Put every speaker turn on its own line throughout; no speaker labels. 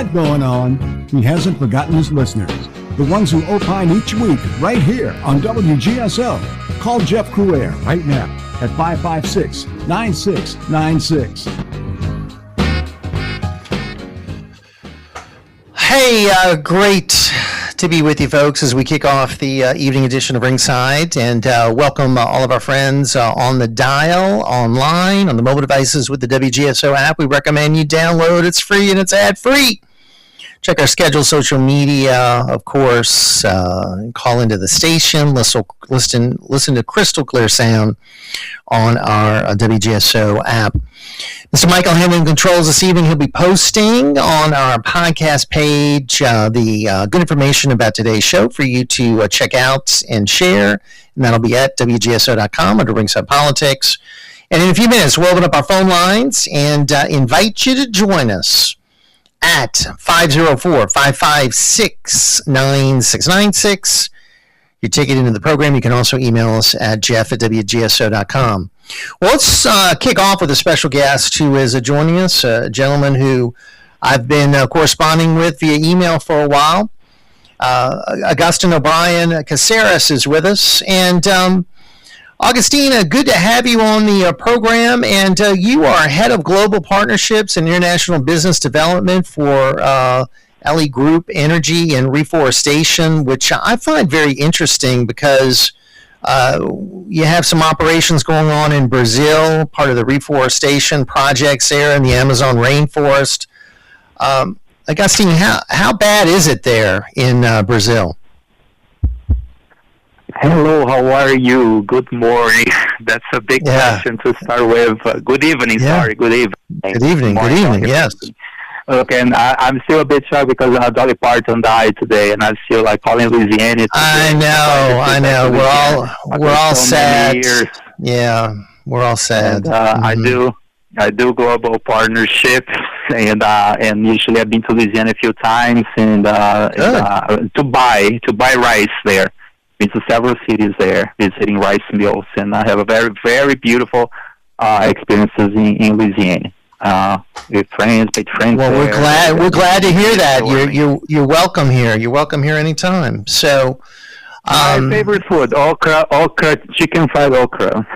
that going on, he hasn't forgotten his listeners, the ones who opine each week right here on WGSO. Call Jeff Crouere right now at 556-9696.
Hey, great to be with you folks as we kick off the evening edition of Ringside, and welcome all of our friends on the dial, online, on the mobile devices with the WGSO app. We recommend you download. It's free and it's ad-free. Check our schedule, social media, of course. Call into the station. Listen to crystal clear sound on our WGSO app. Mr. Michael handling controls this evening. He'll be posting on our podcast page the good information about today's show for you to check out and share. And that'll be at WGSO.com under Ringside Politics. And in a few minutes, we'll open up our phone lines and invite you to join us at 504-556-9696. Your ticket into the program. You can also email us at jeff@wgso.com. Well, let's kick off with a special guest who is joining us, a gentleman who I've been corresponding with via email for a while. Augustine O'Brien Caceres is with us. And Augustine, good to have you on the program. And you are head of global partnerships and international business development for LE Group Energy and Reforestation, which I find very interesting because you have some operations going on in Brazil, part of the reforestation projects there in the Amazon rainforest. Augustine, how bad is it there in Brazil?
Hello, how are you? Good morning. That's a big question to start with. Good evening, good evening.
Good evening, yes.
Okay, and I'm still a bit shocked because Dolly Parton died today, and I'm still calling Louisiana.
I know. We're all sad. Yeah, we're all sad.
And, I do global partnerships, and usually I've been to Louisiana a few times, and to buy rice there. Been to several cities there, visiting rice mills, and I have a very, very beautiful experiences in Louisiana. With friends.
Well, we're glad to hear that. You're welcome here. You're welcome here anytime. So,
my favorite food: okra, chicken fried okra,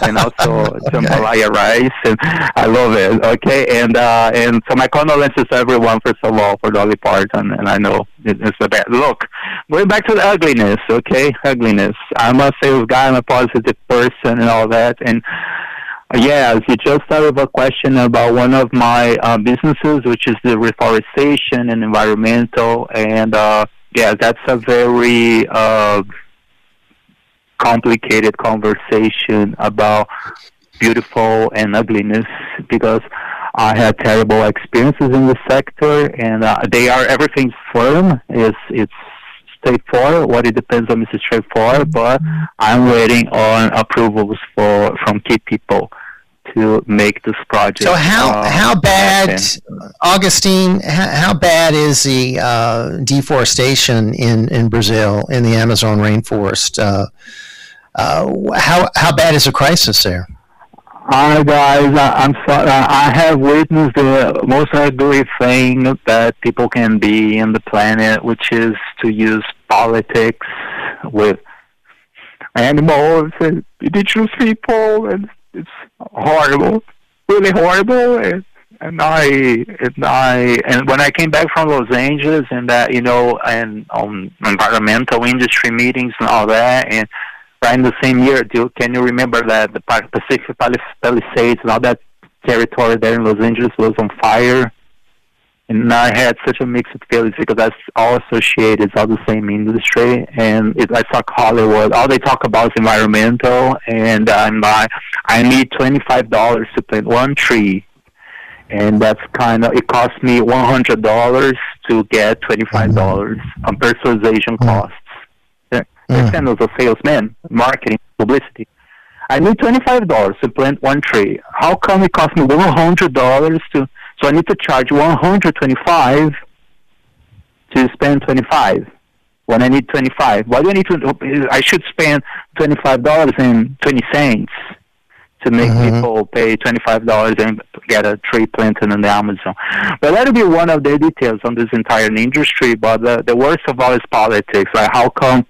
and also jambalaya rice, and I love it. Okay, and so my condolences to everyone first of all for Dolly Parton, and I know it's the bad. Look, going back to the ugliness. Okay, ugliness. I'm a sales guy. I'm a positive person, and all that, and. Yes, you just started with a question about one of my businesses, which is the reforestation and environmental, and that's a very complicated conversation about beautiful and ugliness, because I had terrible experiences in the sector, and everything's firm. It's straightforward. What it depends on is straightforward, but I'm waiting on approvals from key people to make this project.
So how bad, Augustine? How bad is the deforestation in Brazil, in the Amazon rainforest? How bad is the crisis there?
Hi guys, I'm sorry. I have witnessed the most ugly thing that people can be in the planet, which is to use politics with animals and indigenous people, and it's horrible, really horrible. And when I came back from Los Angeles, and and on environmental industry meetings and all that, and right in the same year, can you remember that the Pacific Palisades and all that territory there in Los Angeles was on fire? And I had such a mixed feelings because that's all associated, it's all the same industry. And it's like Hollywood. All they talk about is environmental, and I need $25 to plant one tree. And that's it cost me $100 to get $25 on persuasion costs. I was a salesman, marketing, publicity. I need $25 to plant one tree. How come it cost me $100 to? So I need to charge $125 to spend $25 when I need $25. Why do I need to? I should spend $25.20 to make people pay $25 and get a tree planted in the Amazon. But that'll be one of the details on this entire industry. But the worst of all is politics. Like, how come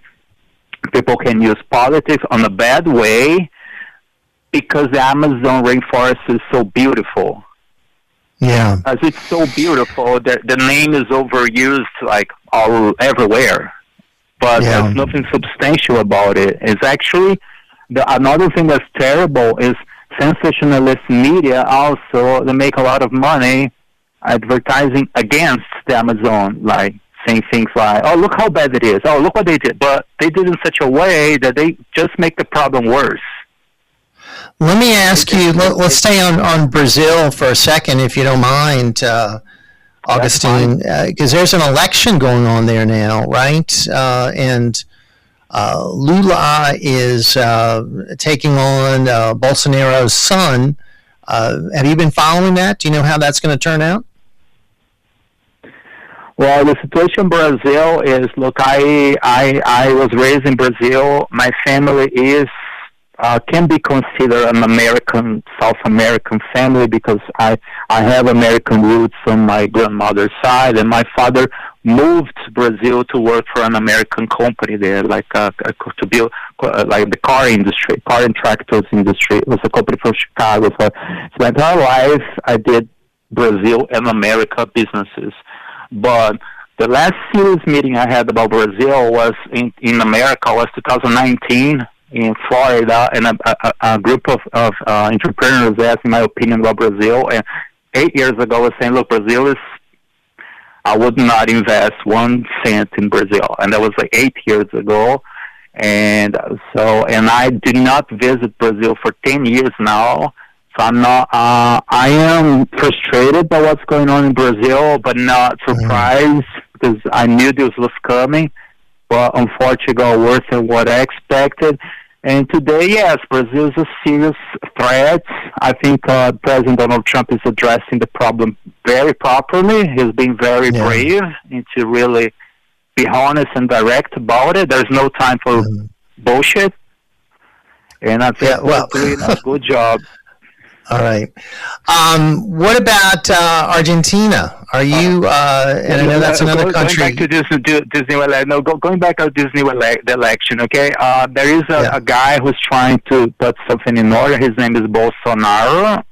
people can use politics on a bad way because the Amazon rainforest is so beautiful?
Yeah.
As it's so beautiful, the name is overused like everywhere. But there's nothing substantial about it. It's actually, another thing that's terrible is sensationalist media also, they make a lot of money advertising against the Amazon, like saying things like, oh, look how bad it is. Oh, look what they did. But they did it in such a way that they just make the problem worse.
Let me ask you, let's stay on Brazil for a second, if you don't mind, Augustine, because there's an election going on there now, right? And Lula is taking on Bolsonaro's son. Have you been following that? Do you know how that's going to turn out?
Well, the situation in Brazil is, look, I was raised in Brazil. My family is can be considered an American, South American family because I have American roots on my grandmother's side, and my father moved to Brazil to work for an American company there, like to build like the car industry, car and tractors industry. It was a company from Chicago. So my entire life I did Brazil and America businesses, but the last serious meeting I had about Brazil was in America was 2019. In Florida, and a group of entrepreneurs asked me my opinion about Brazil. And 8 years ago, I was saying, look, I would not invest 1 cent in Brazil. And that was like 8 years ago. And I did not visit Brazil for 10 years now. So I am frustrated by what's going on in Brazil, but not surprised because I knew this was coming. But unfortunately, got worse than what I expected. And today, yes, Brazil is a serious threat. I think President Donald Trump is addressing the problem very properly. He's being very brave and to really be honest and direct about it. There's no time for bullshit. And I think we're doing a good job.
All right. What about Argentina? Are you? And I know that's another country.
Going back to Disney. No, going back to Disney election. Okay. There is a guy who's trying to put something in order. His name is Bolsonaro,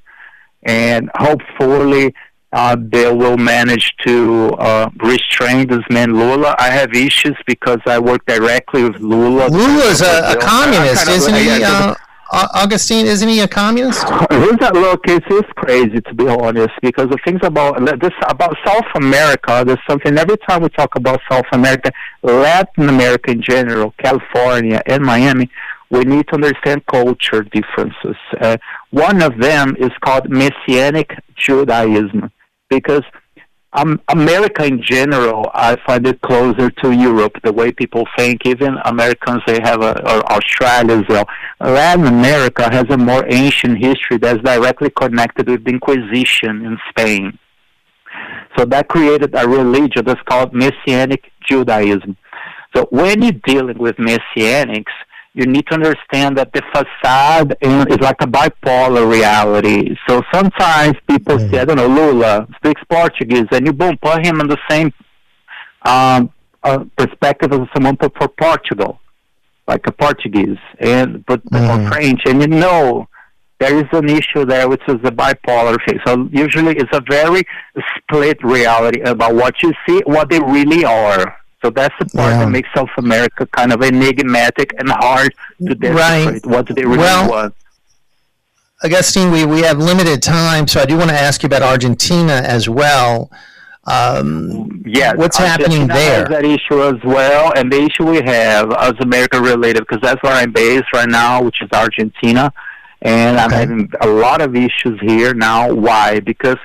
and hopefully they will manage to restrain this man Lula. I have issues because I work directly with Lula.
Lula is a communist, isn't he? Augustine, isn't he a communist?
It's crazy, to be honest, because the things about South America, there's something every time we talk about South America, Latin America in general, California and Miami, we need to understand culture differences. One of them is called Messianic Judaism, because America in general, I find it closer to Europe, the way people think. Even Americans, they have Australia as well. Latin America has a more ancient history that's directly connected with the Inquisition in Spain. So that created a religion that's called Messianic Judaism. So when you're dealing with Messianics, you need to understand that the facade is like a bipolar reality. So sometimes people say, I don't know, Lula speaks Portuguese, and you boom, put him in the same perspective as someone for Portugal, like a Portuguese, but or French, and you know there is an issue there, which is the bipolar thing. So usually it's a very split reality about what you see, what they really are. So that's the part that makes South America kind of enigmatic and hard to demonstrate what they really want.
Augustine, we have limited time, so I do want to ask you about Argentina as well. What's happening there?
Has that issue as well, and the issue we have as America-related, because that's where I'm based right now, which is Argentina, and I'm having a lot of issues here now. Why? Because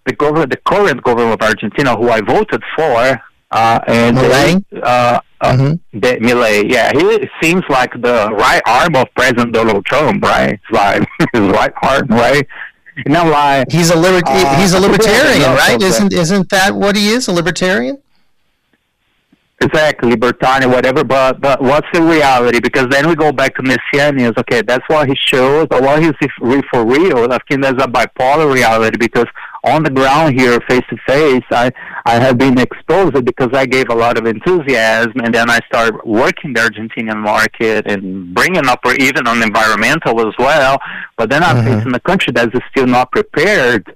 the current government of Argentina, who I voted for,
Milei?
Milei, he seems like the right arm of President Donald Trump, right? It's like his right arm, right? You know, like
he's a libertarian, right? Isn't that what he is? A libertarian?
Exactly, Bertani, whatever, but what's the reality? Because then we go back to Messianians. Okay, that's what he shows, but what he's for real. I think there's a bipolar reality because on the ground here, face to face, I have been exposed because I gave a lot of enthusiasm, and then I started working the Argentinian market and bringing up even on environmental as well. But then I'm facing a country that is still not prepared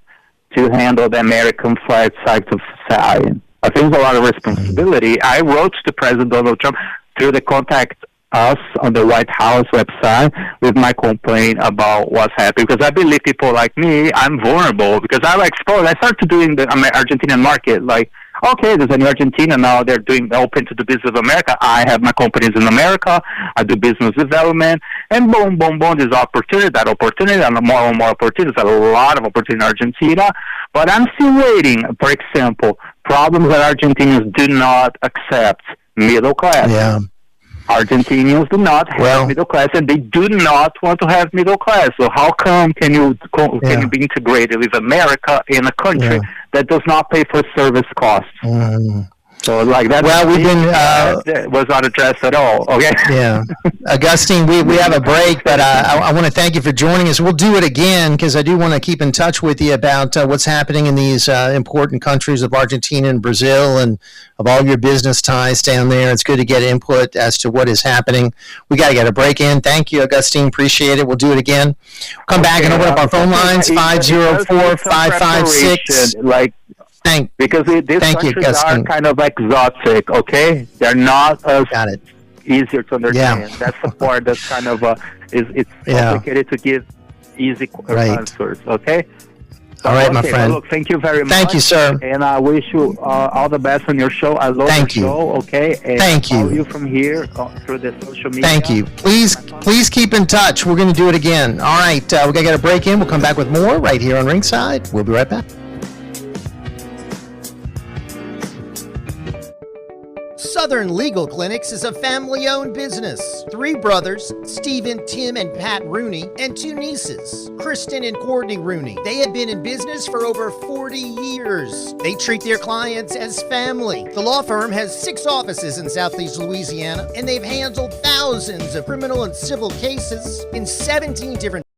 to handle the American flag side of society. I think there's a lot of responsibility. I wrote to President Donald Trump through the Contact Us on the White House website with my complaint about what's happening. Because I believe people like me, I'm vulnerable because I'm exposed. I started doing the Argentinian market. Like, okay, there's a new Argentina now. They're open to do business with America. I have my companies in America. I do business development. And boom, boom, boom, there's opportunity, and more and more opportunities. A lot of opportunity in Argentina. But I'm still waiting. For example, problems that Argentinians do not accept middle class.
Yeah.
Argentinians do not have middle class, and they do not want to have middle class. So how come can you be integrated with America in a country that does not pay for service costs? So like that.
Well, we've been
was not addressed at all. Okay.
Yeah, Augustine, we have a break, but I want to thank you for joining us. We'll do it again because I do want to keep in touch with you about what's happening in these important countries of Argentina and Brazil, and of all your business ties down there. It's good to get input as to what is happening. We got to get a break in. Thank you, Augustine. Appreciate it. We'll do it again. Come back and open up our phone lines 504-556.
Like. Because these countries are kind of exotic, okay? They're not as easier to understand. Yeah. That's the part that's kind of it's complicated to give easy answers, okay?
All right, my friend.
Well, look, thank you very much.
Thank you, sir.
And I wish you all the best on your show. I love your show, okay? And
thank you.
Follow you from here through the social media.
Thank you. Please keep in touch. We're going to do it again. All right, we're going to get a break in. We'll come back with more right here on Ringside. We'll be right back.
Southern Legal Clinics is a family-owned business. 3 brothers, Stephen, Tim, and Pat Rooney, and 2 nieces, Kristen and Courtney Rooney. They have been in business for over 40 years. They treat their clients as family. The law firm has 6 offices in Southeast Louisiana, and they've handled thousands of criminal and civil cases in 17 different